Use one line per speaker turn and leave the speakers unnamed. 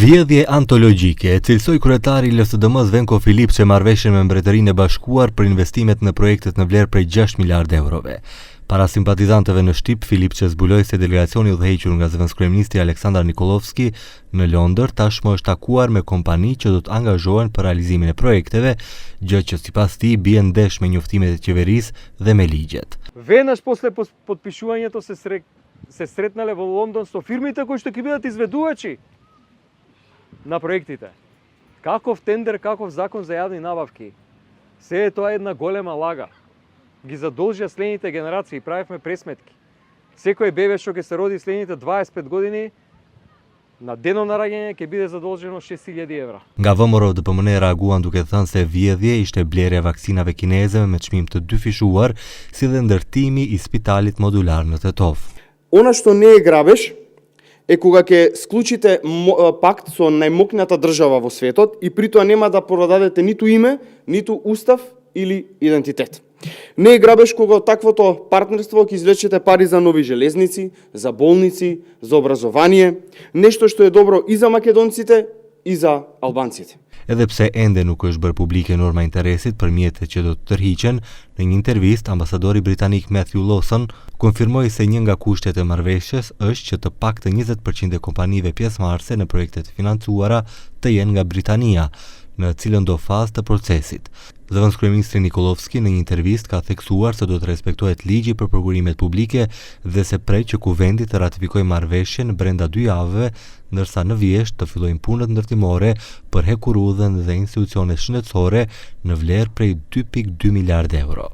Vjedhje antologjike e cilësoi kryetari i LSDM-s Venko Filipçe marrëveshjen me Mbretërinë e Bashkuar për investimet në projektet në vlerë prej 6 miliardë eurove. Para simpatizantëve në Shqip, Filipçe zbuloi se delegacioni i udhëhequr nga zëvendëskryeministri Aleksandar Nikolovski në Londër tashmë është takuar me kompani që do të angazhohen për realizimin e projekteve, gjë që sipas tij bie ndesh me njoftimet e qeverisë dhe me ligjet.
Веднаш после подпишувањето се сретнале во Лондон со фирмите кои што ќе бидат изведувачи на проектите. Каков тендер, каков закон за јавни набавки. Се е тоа една голема лага. Ги задолжија следните генерации, правевме пресметки. Секој бебе што ќе се роди следните 25 години, на денот на раѓање ќе биде задолжено 6.000 евра.
Nga VMRO DPMN reaguan duke thënë se vjedhje ishte blerja e vaksinave kineze me çmim të dyfishuar, si dhe ndërtimi i spitalit modular në Tetov.
Она што не е грабеж е кога ќе склучите пакт со најмокната држава во светот и при тоа нема да продадете ниту име, ниту устав или идентитет. Не е грабеж кога таквото партнерство ќе извлечете пари за нови железници, за болници, за образование, нешто што е добро и за македонците и за албанците.
Edhe pse ende nuk është bërë publike norma interesit për mjetet që do të tërhiqen, në një intervistë ambasadori britanik Matthew Lawson konfirmoi se një nga kushtet e marrëveshjes është që të paktën 20% e kompanive pjesëmarrëse në projektet e financuara të jenë nga Britania, në cilën do fazë të procesit. Zëvendëskryeministri Nikolovski në një intervistë ka theksuar se do të respektohet ligji për prokurimet publike dhe se prej që kuvendi të ratifikojë marrëveshjen brenda 2 javëve, ndërsa në vjesht të fillojnë punët ndërtimore për hekurudhën dhe institucione shëndetësore në vlerë prej 2.2 miliardë euro.